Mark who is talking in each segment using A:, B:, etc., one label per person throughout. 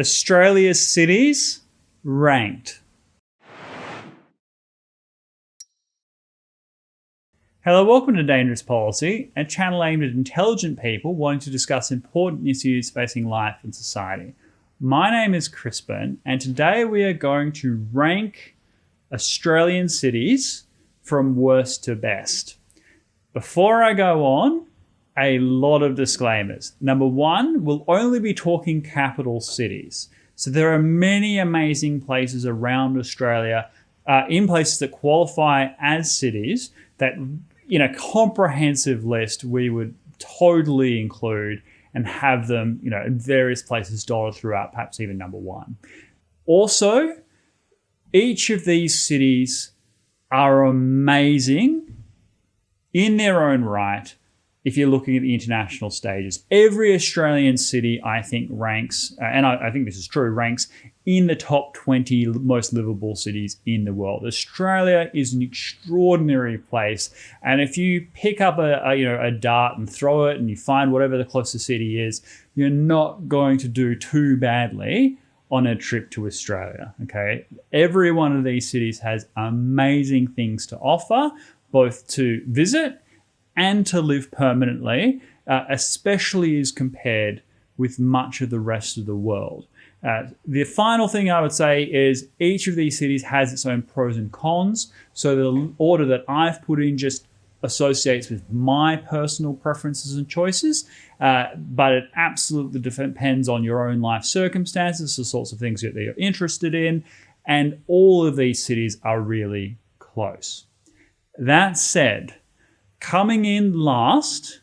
A: Australia's cities ranked. Hello, welcome to Dangerous Policy, a channel aimed at intelligent people wanting to discuss important issues facing life and society. My name is Crispin, and today we are going to rank Australian cities from worst to best. Before I go on, a lot of disclaimers. Number one, we'll only be talking capital cities. So there are many amazing places around Australia, in places that qualify as cities that in a comprehensive list we would totally include and have them, in various places dotted throughout, perhaps even number one. Also, each of these cities are amazing in their own right if you're looking at the international stages. Every Australian city, I think, ranks, and I think this is true, ranks in the top 20 most livable cities in the world. Australia is an extraordinary place, and if you pick up a dart and throw it and you find whatever the closest city is, you're not going to do too badly on a trip to Australia, okay? Every one of these cities has amazing things to offer, both to visit and to live permanently, especially as compared with much of the rest of the world. The final thing I would say is each of these cities has its own pros and cons. So the order that I've put in just associates with my personal preferences and choices, but it absolutely depends on your own life circumstances, the sorts of things that you're interested in, and all of these cities are really close. That said, coming in last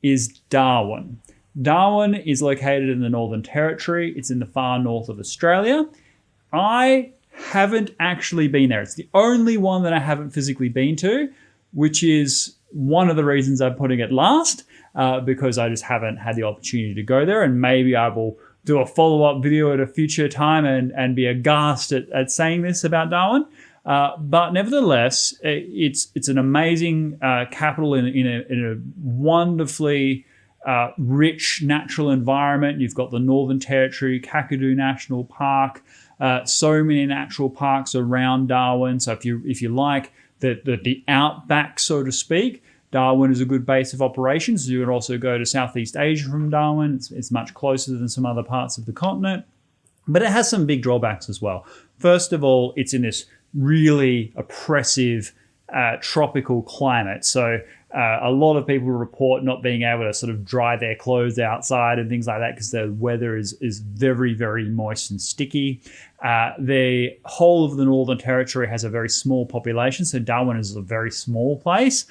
A: is Darwin. Darwin is located in the Northern Territory. It's in the far north of Australia. I haven't actually been there. It's the only one that I haven't physically been to, which is one of the reasons I'm putting it last, because I just haven't had the opportunity to go there, and maybe I will do a follow-up video at a future time and be aghast at saying this about Darwin. But nevertheless, it's an amazing capital in a wonderfully rich natural environment. You've got the Northern Territory, Kakadu National Park, so many natural parks around Darwin. So if you like the outback, so to speak, Darwin is a good base of operations. You can also go to Southeast Asia from Darwin. It's much closer than some other parts of the continent, but it has some big drawbacks as well. First of all, it's in this really oppressive tropical climate. So a lot of people report not being able to sort of dry their clothes outside and things like that because the weather is very, very moist and sticky. The whole of the Northern Territory has a very small population. So Darwin is a very small place,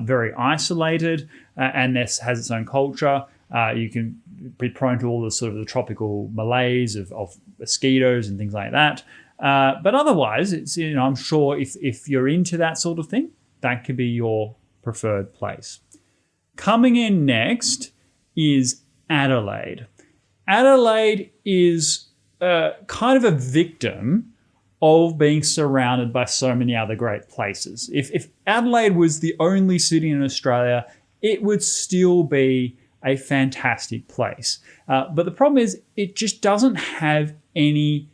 A: very isolated, and this has its own culture. You can be prone to all the sort of the tropical malaise of mosquitoes and things like that. But otherwise, it's I'm sure if you're into that sort of thing, that could be your preferred place. Coming in next is Adelaide. Adelaide is kind of a victim of being surrounded by so many other great places. If Adelaide was the only city in Australia, it would still be a fantastic place. But the problem is it just doesn't have anything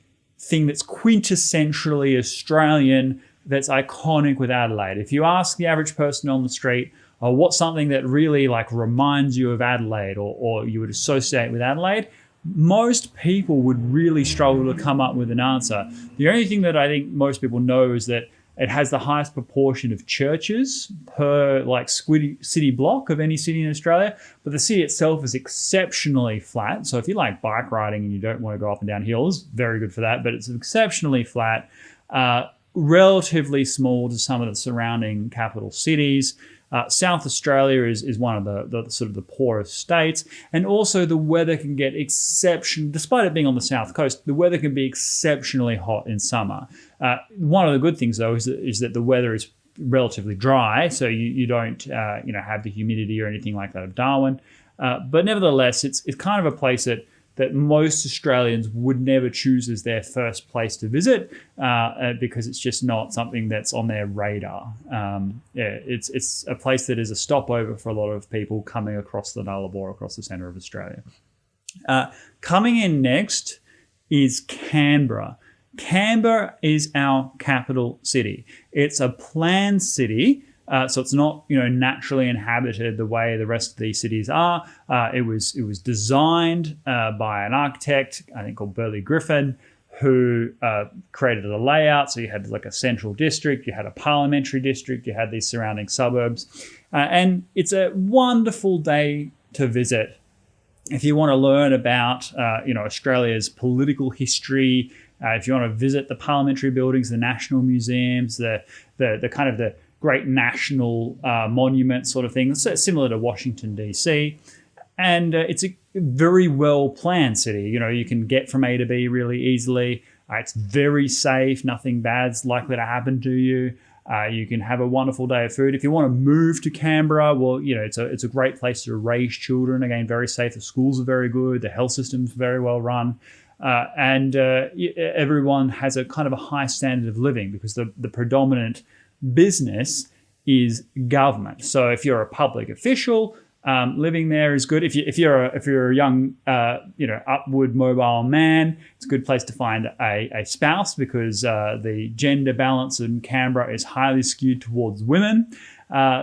A: that's quintessentially Australian that's iconic with Adelaide. If you ask the average person on the street, what's something that really reminds you of Adelaide or you would associate with Adelaide, most people would really struggle to come up with an answer. The only thing that I think most people know is that it has the highest proportion of churches per city block of any city in Australia, but the city itself is exceptionally flat. So if you like bike riding and you don't want to go up and down hills, very good for that, but it's exceptionally flat, relatively small to some of the surrounding capital cities. South Australia is one of the sort of the poorest states, and also the weather can get despite it being on the south coast, the weather can be exceptionally hot in summer. One of the good things though is that the weather is relatively dry, so you don't have the humidity or anything like that of Darwin. But nevertheless, it's kind of a place that most Australians would never choose as their first place to visit because it's just not something that's on their radar. It's a place that is a stopover for a lot of people coming across the Nullarbor, across the centre of Australia. Coming in next is Canberra. Canberra is our capital city. It's a planned city, so it's not naturally inhabited the way the rest of these cities are. It was designed by an architect, I think called Burley Griffin, who created a layout. So you had like a central district, you had a parliamentary district, you had these surrounding suburbs, and it's a wonderful day to visit if you want to learn about Australia's political history. If you want to visit the parliamentary buildings, the national museums, the kind of the great national monument sort of thing. It's similar to Washington, D.C. And it's a very well-planned city. You can get from A to B really easily. It's very safe. Nothing bad's likely to happen to you. You can have a wonderful day of food. If you want to move to Canberra, well, it's a great place to raise children. Again, very safe. The schools are very good. The health system's very well run. And everyone has a kind of a high standard of living because the predominant business is government. So if you're a public official, living there is good. If you're a young upward mobile man, it's a good place to find a spouse because the gender balance in Canberra is highly skewed towards women.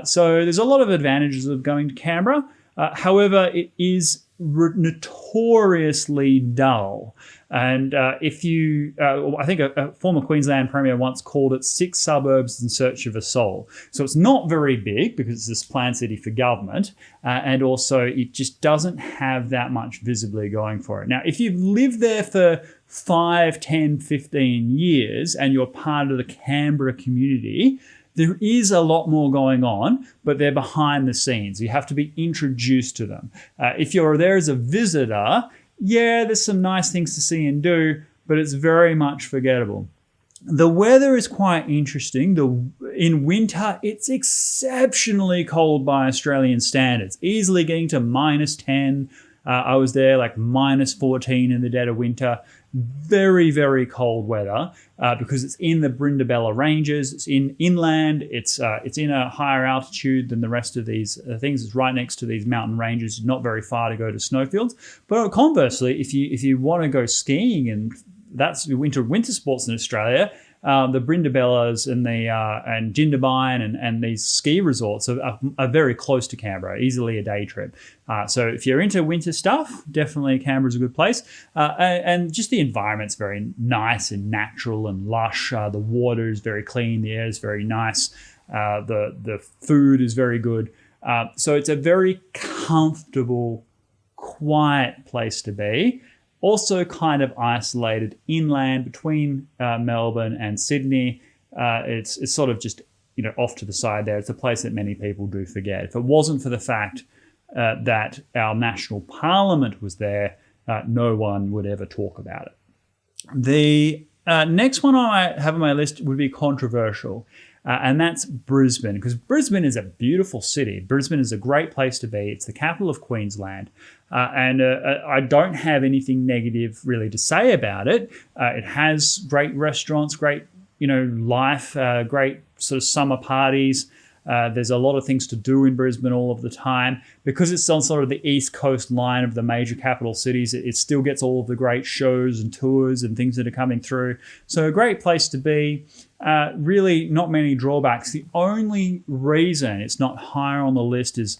A: So there's a lot of advantages of going to Canberra. However, it is notoriously dull. And I think a former Queensland Premier once called it 6 suburbs in search of a soul. So it's not very big because it's this planned city for government. And also it just doesn't have that much visibly going for it. Now, if you've lived there for 5, 10, 15 years and you're part of the Canberra community, there is a lot more going on, but they're behind the scenes. You have to be introduced to them. If you're there as a visitor, yeah, there's some nice things to see and do, but it's very much forgettable. The weather is quite interesting. In winter, it's exceptionally cold by Australian standards, easily getting to -10. I was there like -14 in the dead of winter. Very, very cold weather because it's in the Brindabella Ranges. It's inland. It's in a higher altitude than the rest of these things. It's right next to these mountain ranges, not very far to go to snowfields. But conversely, if you want to go skiing, and that's winter sports in Australia, the Brindabellas and Jindabyne and these ski resorts are very close to Canberra, easily a day trip. So if you're into winter stuff, definitely Canberra's a good place. And just the environment's very nice and natural and lush. The water is very clean. The air is very nice. The food is very good. So it's a very comfortable, quiet place to be. Also kind of isolated inland between Melbourne and Sydney. It's sort of just off to the side there. It's a place that many people do forget. If it wasn't for the fact that our national parliament was there, no one would ever talk about it. The next one I have on my list would be controversial. And that's Brisbane, because Brisbane is a beautiful city. Brisbane is a great place to be. It's the capital of Queensland. And I don't have anything negative really to say about it. It has great restaurants, great, life, great sort of summer parties. There's a lot of things to do in Brisbane all of the time. Because it's on sort of the east coast line of the major capital cities, it still gets all of the great shows and tours and things that are coming through. So a great place to be. Really not many drawbacks. The only reason it's not higher on the list is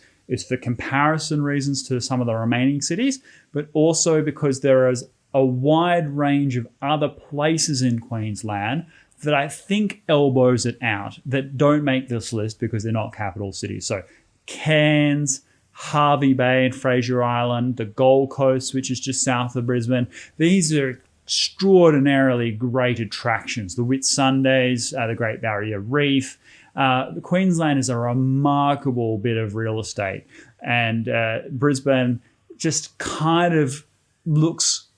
A: for comparison reasons to some of the remaining cities, but also because there is a wide range of other places in Queensland that I think elbows it out, that don't make this list because they're not capital cities. So Cairns, Hervey Bay and Fraser Island, the Gold Coast, which is just south of Brisbane. These are extraordinarily great attractions. The Whitsundays, the Great Barrier Reef. Queensland is a remarkable bit of real estate. And Brisbane just kind of looks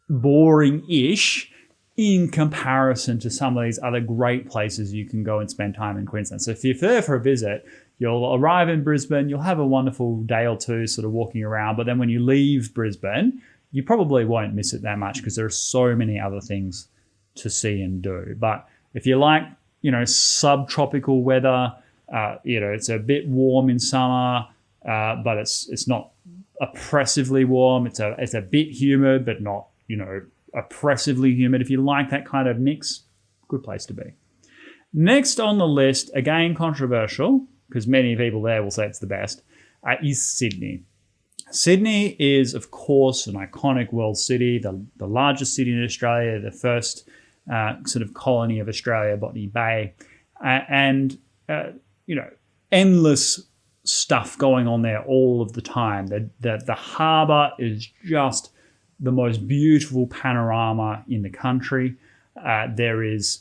A: boring-ish in comparison to some of these other great places you can go and spend time in Queensland. So if you're there for a visit, you'll arrive in Brisbane, you'll have a wonderful day or two sort of walking around, but then when you leave Brisbane, you probably won't miss it that much because there are so many other things to see and do. But if you like, subtropical weather, it's a bit warm in summer, but it's not oppressively warm. It's a bit humid, but not, oppressively humid. If you like that kind of mix, good place to be. Next on the list, again controversial, because many people there will say it's the best, is Sydney. Sydney is, of course, an iconic world city, the largest city in Australia, the first sort of colony of Australia, Botany Bay, and endless stuff going on there all of the time. The harbour is just the most beautiful panorama in the country. There is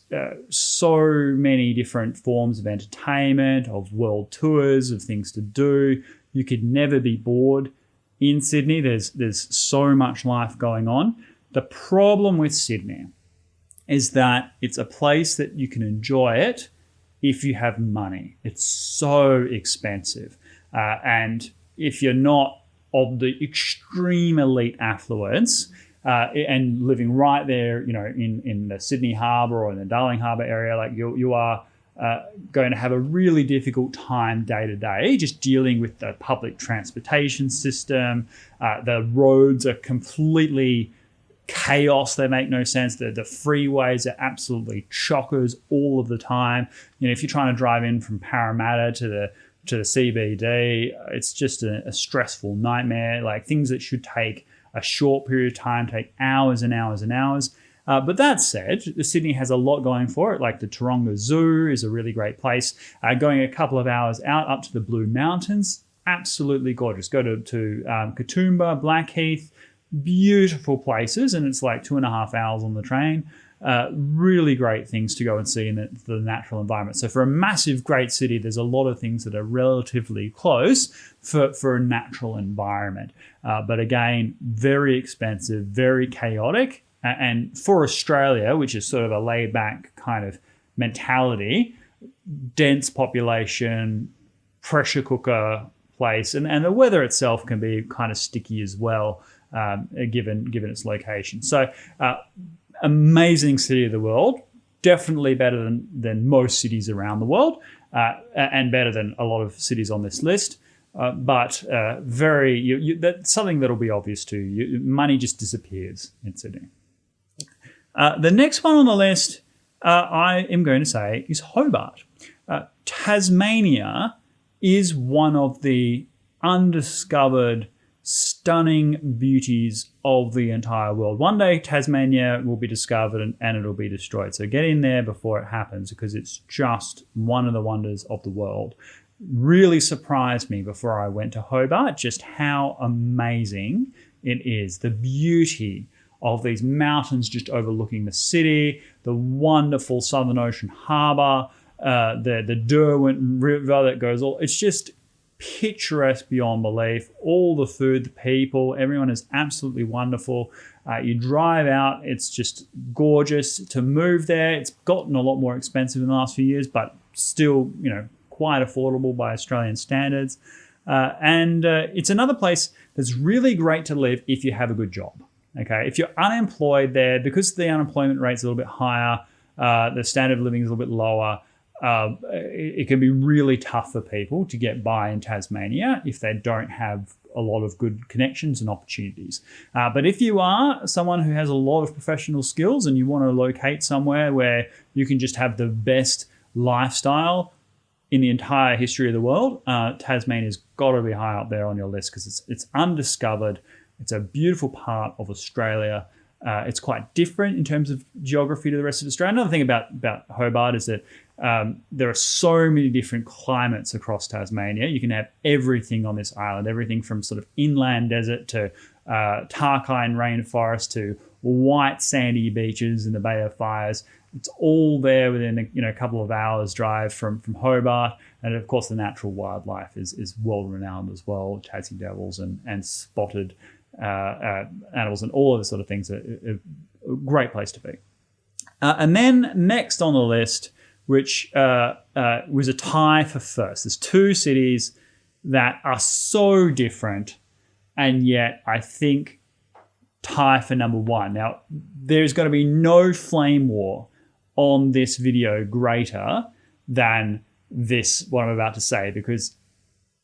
A: so many different forms of entertainment, of world tours, of things to do. You could never be bored in Sydney. There's so much life going on. The problem with Sydney is that it's a place that you can enjoy it if you have money. It's so expensive. And if you're not of the extreme elite affluence and living right there, in the Sydney Harbour or in the Darling Harbour area, like you are going to have a really difficult time day to day just dealing with the public transportation system. The roads are completely chaos. They make no sense. The freeways are absolutely chockers all of the time. If you're trying to drive in from Parramatta to the CBD, it's just a stressful nightmare. Like things that should take a short period of time take hours and hours and hours. But that said, Sydney has a lot going for it. Like the Taronga Zoo is a really great place. Going a couple of hours out up to the Blue Mountains, absolutely gorgeous. Go to Katoomba, Blackheath, beautiful places, and it's like 2.5 hours on the train. Really great things to go and see in the natural environment. So for a massive, great city, there's a lot of things that are relatively close for a natural environment. But again, very expensive, very chaotic. And for Australia, which is sort of a laid-back kind of mentality, dense population, pressure cooker place, and the weather itself can be kind of sticky as well, given its location. So amazing city of the world, definitely better than most cities around the world, and better than a lot of cities on this list. But that's something that'll be obvious to you. Money just disappears in Sydney. The next one on the list, I am going to say, is Hobart. Tasmania is one of the undiscovered, stunning beauties of the entire world. One day, Tasmania will be discovered and it'll be destroyed. So get in there before it happens, because it's just one of the wonders of the world. Really surprised me before I went to Hobart just how amazing it is. The beauty of these mountains just overlooking the city, the wonderful Southern Ocean harbour, the Darwin River that goes all. It's just picturesque beyond belief. All the food, the people, everyone is absolutely wonderful. You drive out, it's just gorgeous. To move there, it's gotten a lot more expensive in the last few years, but still, quite affordable by Australian standards. And it's another place that's really great to live if you have a good job. Okay, if you're unemployed there, because the unemployment rate's a little bit higher, the standard of living is a little bit lower, it can be really tough for people to get by in Tasmania if they don't have a lot of good connections and opportunities. But if you are someone who has a lot of professional skills and you want to locate somewhere where you can just have the best lifestyle in the entire history of the world, Tasmania's got to be high up there on your list, because it's undiscovered. It's a beautiful part of Australia. It's quite different in terms of geography to the rest of Australia. Another thing about Hobart is that there are so many different climates across Tasmania. You can have everything on this island, everything from sort of inland desert to Tarkine rainforest to white sandy beaches in the Bay of Fires. It's all there within a couple of hours drive from Hobart. And of course, the natural wildlife is world renowned as well. Tassie devils and spotted animals and all of the sort of things. A great place to be. And then next on the list, which was a tie for first. There's two cities that are so different, and yet I think tie for number one. Now, there's going to be no flame war on this video greater than this, what I'm about to say, because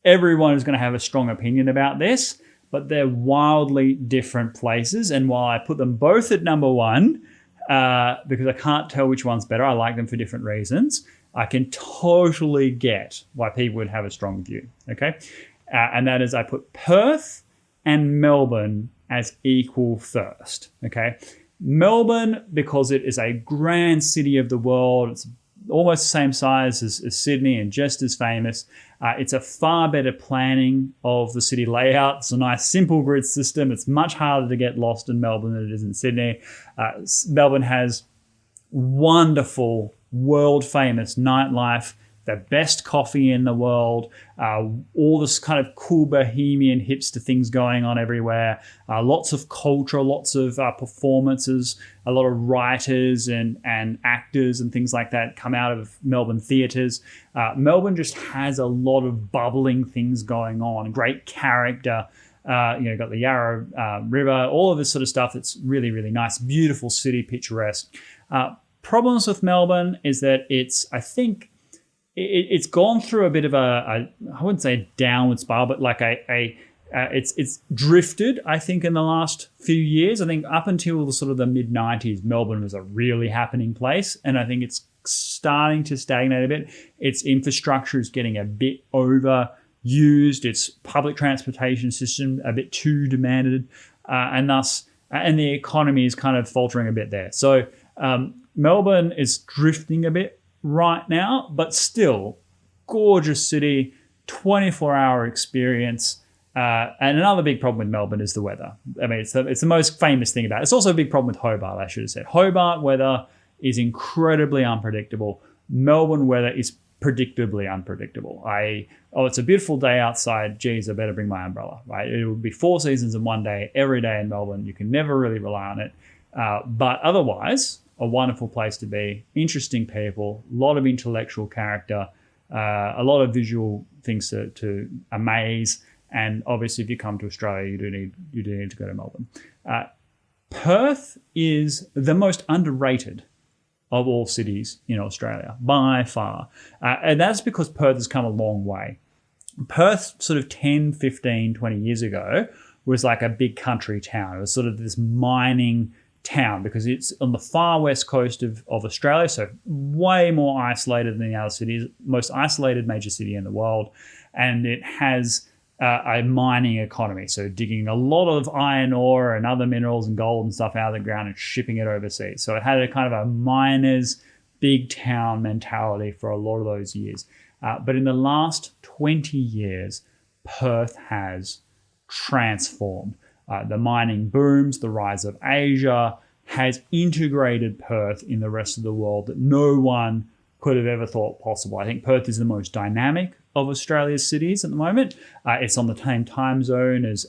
A: everyone is going to have a strong opinion about this. but they're wildly different places. And while I put them both at number one, because I can't tell which one's better, I like them for different reasons, I can totally get why people would have a strong view, okay? And that is I put Perth and Melbourne as equal first, okay? Melbourne, because it is a grand city of the world, it's almost the same size as Sydney and just as famous. It's a far better planning of the city layout. It's a nice simple grid system. It's much harder to get lost in Melbourne than it is in Sydney. Melbourne has wonderful, world-famous nightlife, the best coffee in the world, all this kind of cool bohemian hipster things going on everywhere, lots of culture, lots of performances, a lot of writers and actors and things like that come out of Melbourne theatres. Melbourne just has a lot of bubbling things going on, great character. You've got the Yarra River, all of this sort of stuff that's really, really nice, beautiful city, picturesque. Problems with Melbourne is that it's gone through a bit of I wouldn't say a downward spiral, but like it's drifted, I think, in the last few years. I think up until the mid-90s, Melbourne was a really happening place. And I think it's starting to stagnate a bit. Its infrastructure is getting a bit overused. Its public transportation system a bit too demanded. And the economy is kind of faltering a bit there. So Melbourne is drifting a bit right now, but still gorgeous city, 24-hour experience. And another big problem with Melbourne is the weather. I mean, it's the most famous thing about it. It's also a big problem with Hobart, I should have said. Hobart weather is incredibly unpredictable. Melbourne weather is predictably unpredictable. It's a beautiful day outside. Geez, I better bring my umbrella, right? It would be 4 seasons in one day, every day in Melbourne. You can never really rely on it. But otherwise, a wonderful place to be, interesting people, a lot of intellectual character, a lot of visual things to amaze. And obviously, if you come to Australia, you do need to go to Melbourne. Perth is the most underrated of all cities in Australia, by far. And that's because Perth has come a long way. Perth sort of 10, 15, 20 years ago was like a big country town. It was sort of this mining town because it's on the far west coast of Australia, so way more isolated than the other cities, most isolated major city in the world. And it has a mining economy, so digging a lot of iron ore and other minerals and gold and stuff out of the ground and shipping it overseas. So it had a kind of a miner's big town mentality for a lot of those years. But in the last 20 years, Perth has transformed. The mining booms, the rise of Asia has integrated Perth in the rest of the world that no one could have ever thought possible. I think Perth is the most dynamic of Australia's cities at the moment. It's on the same time zone as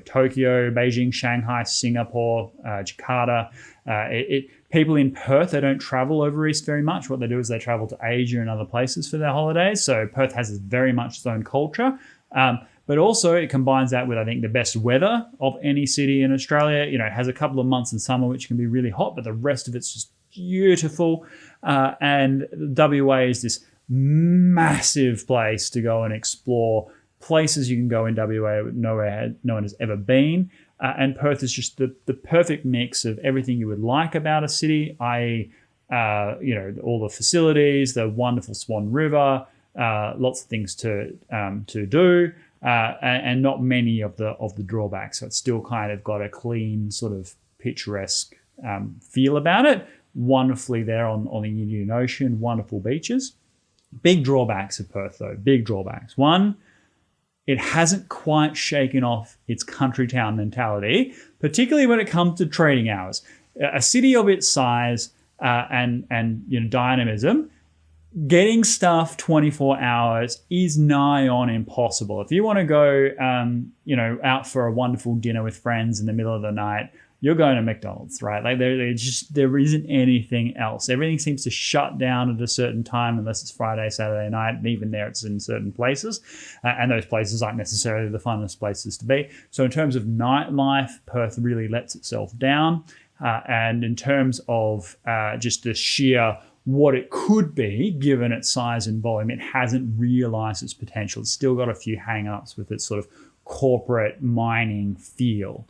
A: Tokyo, Beijing, Shanghai, Singapore, Jakarta. People in Perth, they don't travel over east very much. What they do is they travel to Asia and other places for their holidays. So Perth has very much its own culture. But also it combines that with, I think, the best weather of any city in Australia. It has a couple of months in summer which can be really hot, but the rest of it's just beautiful. And WA is this massive place to go and explore, places you can go in WA no one has ever been. And Perth is just the perfect mix of everything you would like about a city, i.e., all the facilities, the wonderful Swan River, lots of things to do. And not many of the drawbacks. So it's still kind of got a clean sort of picturesque feel about it. Wonderfully there on the Indian Ocean, wonderful beaches. Big drawbacks of Perth though, big drawbacks. One, it hasn't quite shaken off its country town mentality, particularly when it comes to trading hours. A city of its size and dynamism, getting stuff 24 hours is nigh on impossible. If you want to go, out for a wonderful dinner with friends in the middle of the night, you're going to McDonald's, right? Like there isn't anything else. Everything seems to shut down at a certain time unless it's Friday, Saturday night. And even there, it's in certain places. And those places aren't necessarily the funnest places to be. So in terms of nightlife, Perth really lets itself down. And in terms of just the sheer what it could be, given its size and volume, it hasn't realised its potential. It's still got a few hang-ups with its sort of corporate mining feel,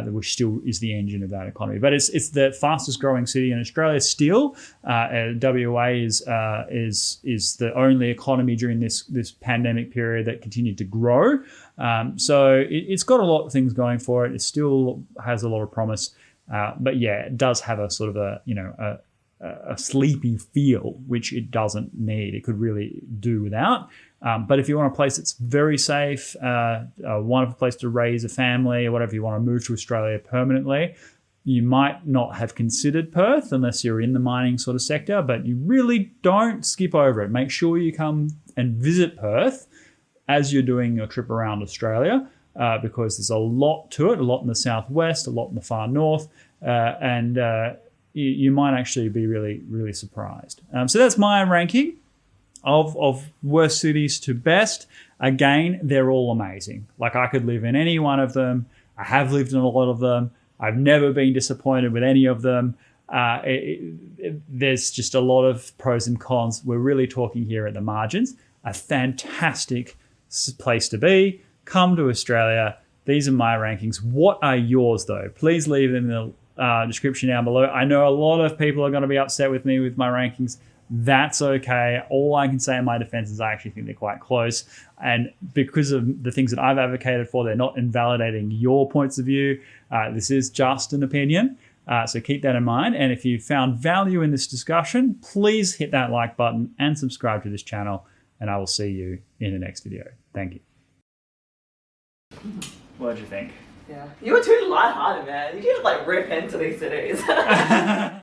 A: which still is the engine of that economy. But it's the fastest growing city in Australia still. WA is the only economy during this pandemic period that continued to grow. So it's got a lot of things going for it. It still has a lot of promise. But yeah, it does have a sort of a sleepy feel, which it doesn't need. It could really do without. But if you want a place that's very safe, a wonderful place to raise a family or whatever, you want to move to Australia permanently, you might not have considered Perth unless you're in the mining sort of sector, but you really don't skip over it. Make sure you come and visit Perth as you're doing your trip around Australia, because there's a lot to it, a lot in the southwest, a lot in the far north, and you might actually be really, really surprised. So that's my ranking of worst cities to best. Again, they're all amazing. Like, I could live in any one of them. I have lived in a lot of them. I've never been disappointed with any of them. There's just a lot of pros and cons. We're really talking here at the margins. A fantastic place to be. Come to Australia. These are my rankings. What are yours, though? Please leave them in the description down below. I know a lot of people are going to be upset with me with my rankings. That's okay. All I can say in my defense is I actually think they're quite close. And because of the things that I've advocated for, they're not invalidating your points of view. This is just an opinion. So keep that in mind. And if you found value in this discussion, please hit that like button and subscribe to this channel. And I will see you in the next video. Thank you. What did you think?
B: Yeah. You were too lighthearted, man. You can just like rip into these cities.